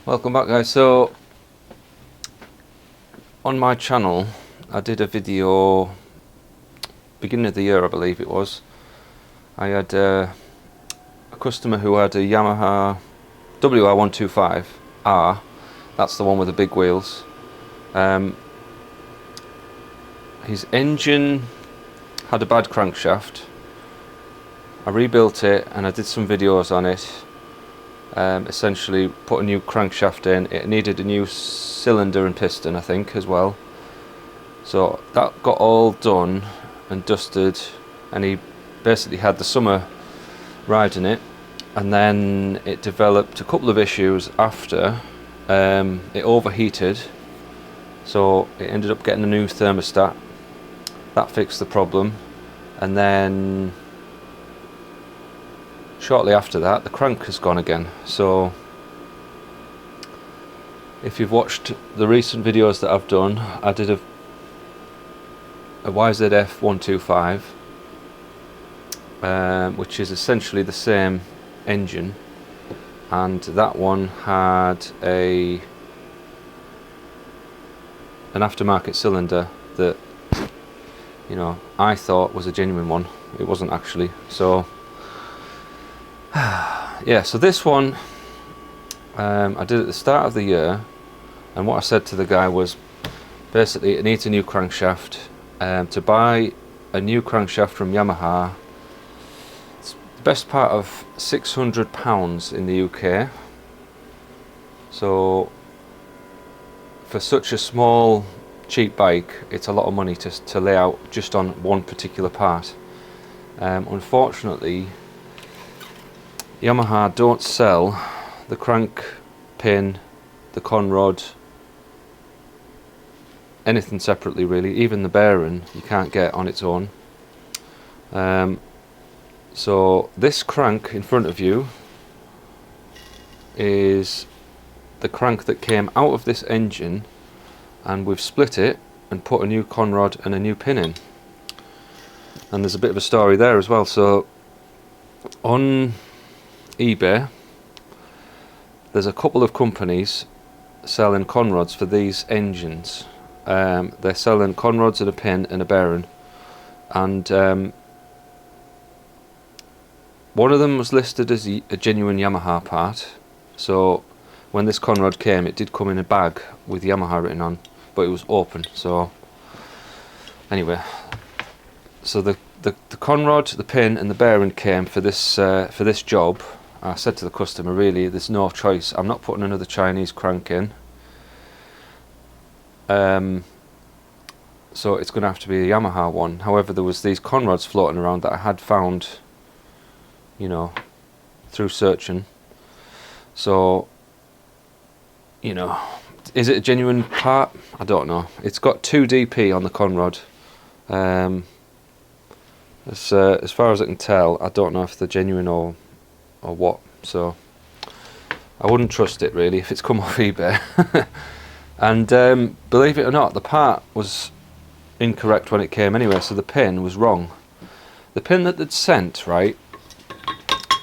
Welcome back, guys. So on my channel I did a video beginning of the year, I believe it was. I had a customer who had a Yamaha WR125R. That's the one with the big wheels. His engine had a bad crankshaft. I rebuilt it and I did some videos on it. Essentially put a new crankshaft in. It needed a new cylinder and piston, I think, as well. So that got all done and dusted, and he basically had the summer riding it, and then it developed a couple of issues after. It overheated, so it ended up getting a new thermostat. That fixed the problem, and then shortly after that the crank has gone again. So if you've watched the recent videos that I've done, I did a YZF125, which is essentially the same engine, and that one had an aftermarket cylinder that, you know, I thought was a genuine one. It wasn't actually. So yeah, so this one I did at the start of the year, and what I said to the guy was basically it needs a new crankshaft. To buy a new crankshaft from Yamaha, it's the best part of £600 in the UK. So for such a small cheap bike, it's a lot of money to lay out just on one particular part. Unfortunately, Yamaha don't sell the crank pin, the conrod, anything separately really. Even the bearing you can't get on its own. So this crank in front of you is the crank that came out of this engine, and we've split it and put a new conrod and a new pin in. And there's a bit of a story there as well. So on eBay there's a couple of companies selling conrods for these engines. They're selling conrods and a pin and a bearing, and one of them was listed as a genuine Yamaha part. So when this conrod came, it did come in a bag with Yamaha written on, but it was open. So anyway, so the conrod, the pin and the bearing came for this job. I said to the customer, really, there's no choice. I'm not putting another Chinese crank in. So it's going to have to be a Yamaha one. However, there was these conrods floating around that I had found, you know, through searching. So, you know, is it a genuine part? I don't know. It's got 2 DP on the conrod. As far as I can tell, I don't know if they're genuine or what. So I wouldn't trust it really if it's come off eBay. And believe it or not, the part was incorrect when it came anyway, so the pin was wrong. The pin that they'd sent, right,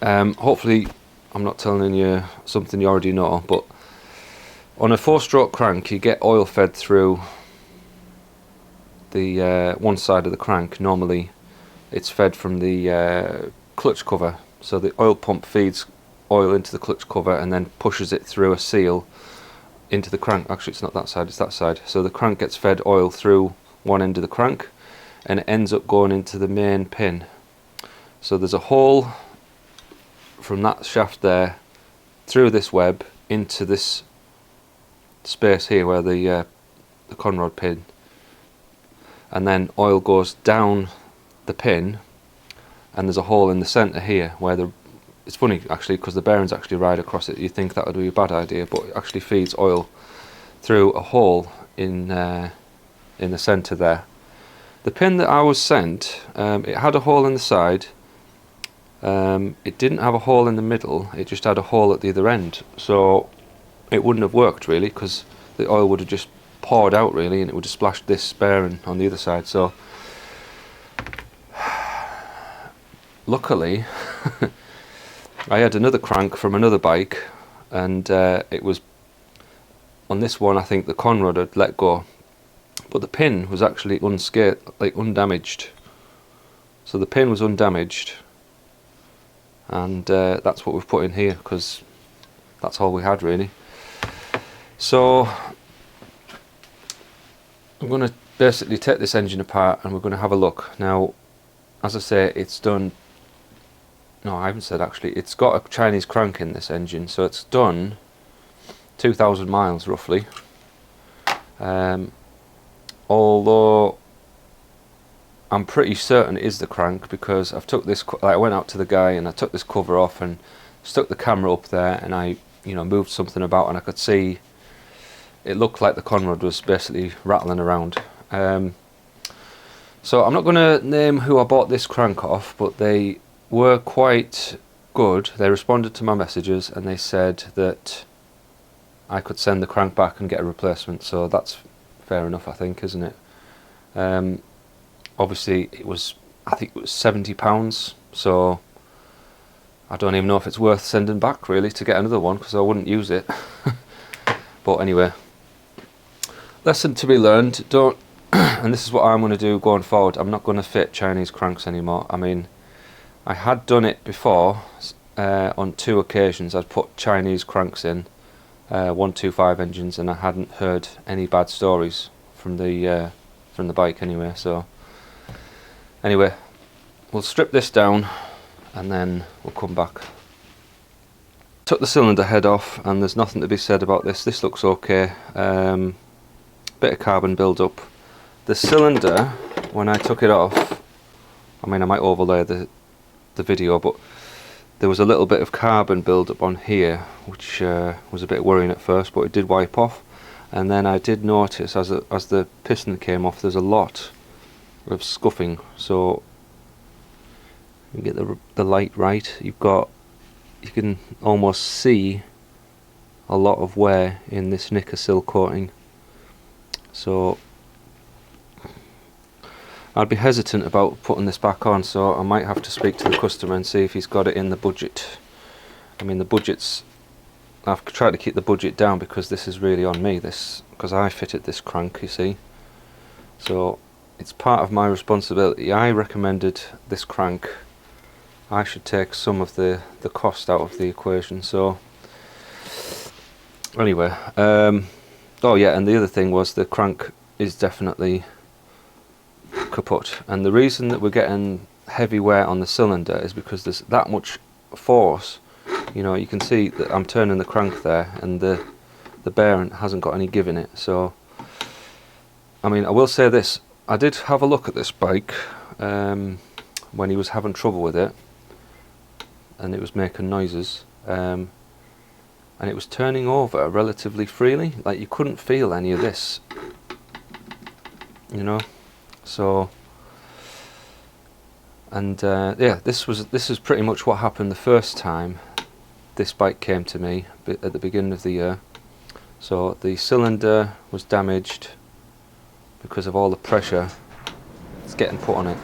hopefully I'm not telling you something you already know, but on a 4-stroke crank you get oil fed through the one side of the crank. Normally it's fed from the clutch cover, so the oil pump feeds oil into the clutch cover and then pushes it through a seal into the crank. Actually, it's not that side, it's that side. So the crank gets fed oil through one end of the crank, and it ends up going into the main pin. So there's a hole from that shaft there through this web into this space here where the conrod pin, and then oil goes down the pin, and there's a hole in the centre here where it's funny actually, because the bearings actually ride across it. You think that would be a bad idea, but it actually feeds oil through a hole in the centre there. The pin that I was sent, it had a hole in the side. It didn't have a hole in the middle. It just had a hole at the other end. So it wouldn't have worked really, because the oil would have just poured out really, and it would have splashed this bearing on the other side. So luckily I had another crank from another bike, and it was On this one I think the conrod had let go, but the pin was actually unscathed, like undamaged. So the pin was undamaged, and that's what we've put in here because that's all we had really. So I'm going to basically take this engine apart and we're going to have a look. Now, as I say, it's done, no I haven't said actually, it's got a Chinese crank in this engine, so it's done 2,000 miles roughly. Although I'm pretty certain it is the crank because I've took this, I went out to the guy and I took this cover off and stuck the camera up there, and I moved something about and I could see it looked like the conrod was basically rattling around. So I'm not going to name who I bought this crank off, but they were quite good. They responded to my messages and they said that I could send the crank back and get a replacement, so that's fair enough I think, isn't it? Obviously I think it was £70, so I don't even know if it's worth sending back really to get another one because I wouldn't use it. But anyway, lesson to be learned, don't and this is what I'm going to do going forward. I'm not going to fit Chinese cranks anymore. I mean, I had done it before on 2 occasions. I'd put Chinese cranks in 125 engines and I hadn't heard any bad stories from the bike anyway. So anyway, we'll strip this down and then we'll come back. Took the cylinder head off and there's nothing to be said about this. This looks okay. Bit of carbon build up. The cylinder, when I took it off, I mean I might overlay the video, but there was a little bit of carbon build up on here which was a bit worrying at first, but it did wipe off. And then I did notice as the piston came off there's a lot of scuffing, so you get the light right, you can almost see a lot of wear in this Nickersil coating. So I'd be hesitant about putting this back on, so I might have to speak to the customer and see if he's got it in the budget. I mean, the budget's, I've tried to keep the budget down because this is really on me, because I fitted this crank, you see. So it's part of my responsibility. I recommended this crank. I should take some of the cost out of the equation. So anyway, oh yeah, and the other thing was the crank is definitely kaput, and the reason that we're getting heavy wear on the cylinder is because there's that much force. You can see that I'm turning the crank there and the bearing hasn't got any give in it. So I mean, I will say this, I did have a look at this bike when he was having trouble with it and it was making noises, and it was turning over relatively freely, like you couldn't feel any of this, so, and yeah, this is pretty much what happened the first time this bike came to me at the beginning of the year. So the cylinder was damaged because of all the pressure that's getting put on it.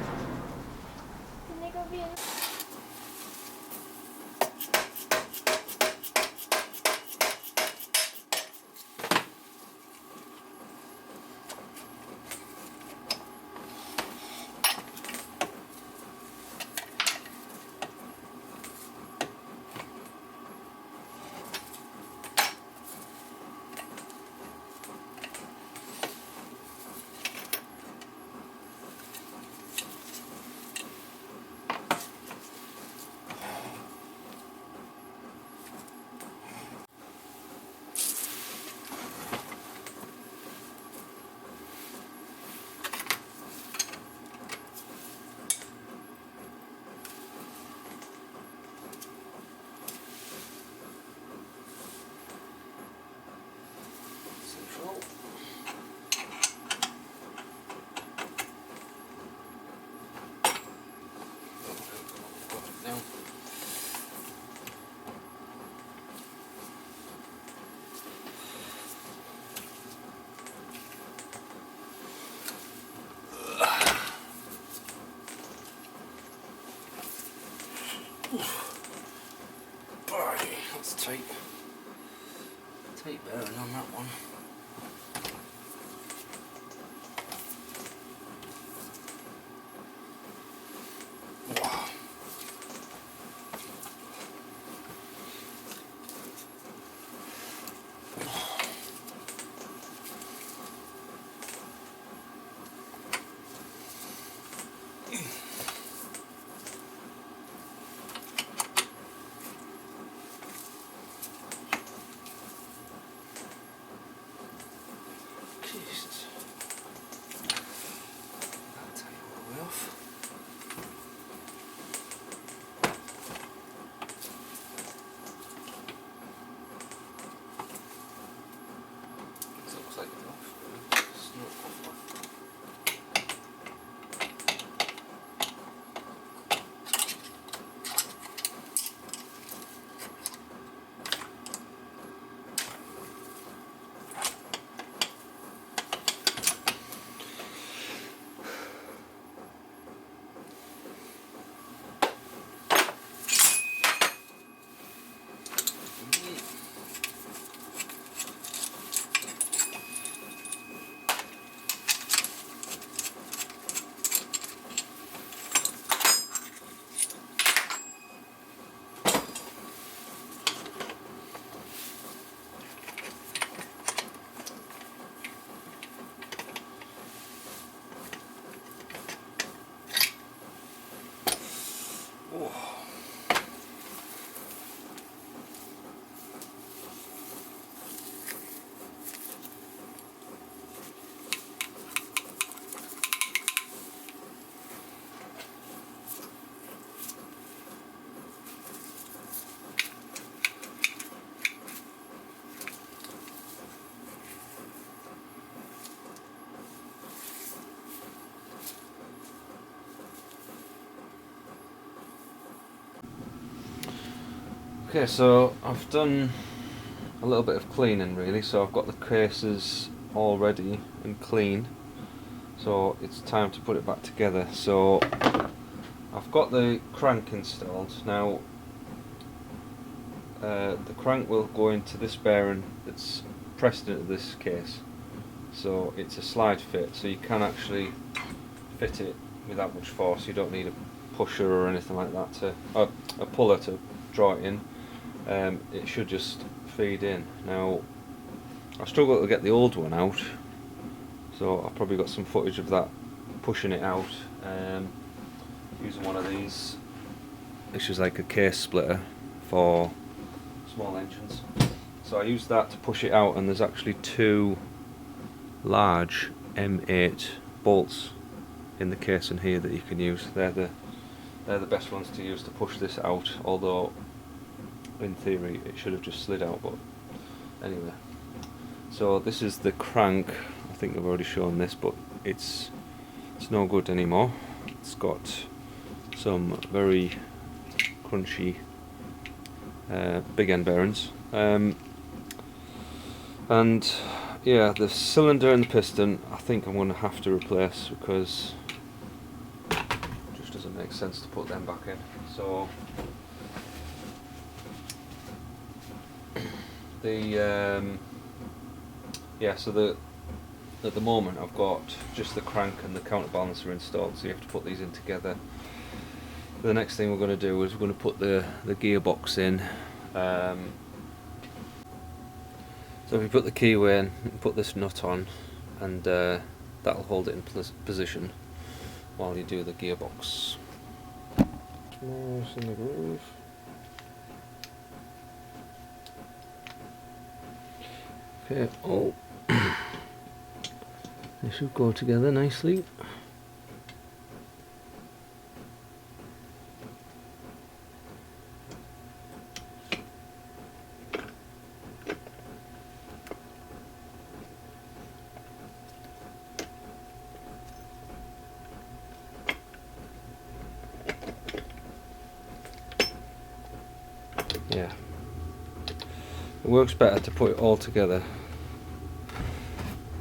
Tight bearing on that one. Jesus. That'll take all the way off. This looks like enough. It's not off. Okay, so I've done a little bit of cleaning really, so I've got the cases all ready and clean, so it's time to put it back together. So I've got the crank installed now. The crank will go into this bearing that's pressed into this case, so it's a slide fit, so you can actually fit it without much force. You don't need a pusher or anything like that to, a puller to draw it in. It should just feed in. Now I struggle to get the old one out, so I've probably got some footage of that pushing it out, using one of these, which is like a case splitter for small engines. So I used that to push it out, and there's actually two large M8 bolts in the case in here that you can use. They're the best ones to use to push this out, although in theory it should have just slid out, but anyway. So this is the crank. I think I've already shown this, but it's no good anymore. It's got some very crunchy big end bearings, and yeah, the cylinder and the piston I think I'm going to have to replace, because it just doesn't make sense to put them back in. So at the moment I've got just the crank and the counterbalancer installed, so you have to put these in together. The next thing we're going to do is we're going to put the gearbox in. So if you put the keyway in, you can put this nut on, and that'll hold it in position while you do the gearbox. Nice in the groove. Okay, oh, they should go together nicely. Yeah, it works better to put it all together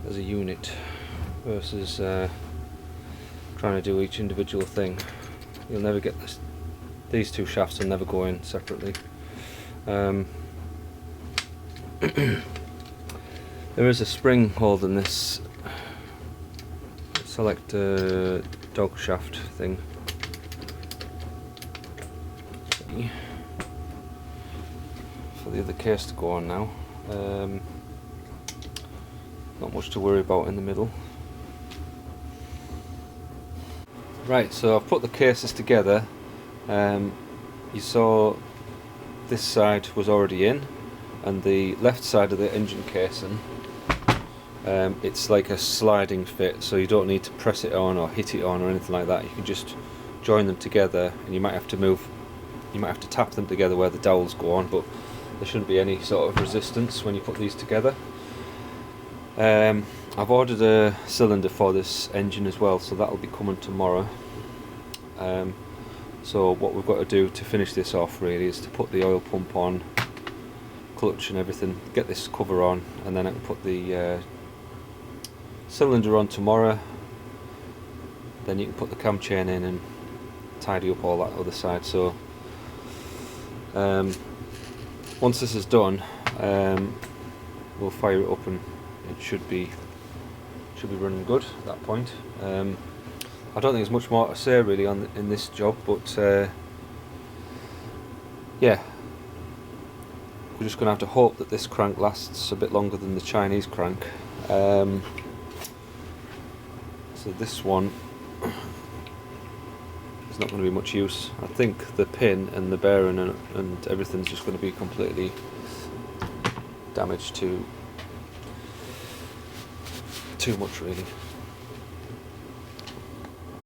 as a unit versus trying to do each individual thing. You'll never get this. These two shafts will never go in separately. There is a spring holding this select dog shaft thing. For the other case to go on now. Not much to worry about in the middle. Right, so I've put the cases together. You saw this side was already in, and the left side of the engine casing, it's like a sliding fit, so you don't need to press it on or hit it on or anything like that. You can just join them together, and you might have to tap them together where the dowels go on, but there shouldn't be any sort of resistance when you put these together. I've ordered a cylinder for this engine as well, so that'll be coming tomorrow. So what we've got to do to finish this off really is to put the oil pump on, clutch and everything, get this cover on, and then I can put the cylinder on tomorrow. Then you can put the cam chain in and tidy up all that other side. So once this is done, we'll fire it up and it should be running good at that point. I don't think there's much more to say really in this job, but yeah, we're just going to have to hope that this crank lasts a bit longer than the Chinese crank. So this one is not going to be much use. I think the pin and the bearing and everything's just going to be completely damaged too much really.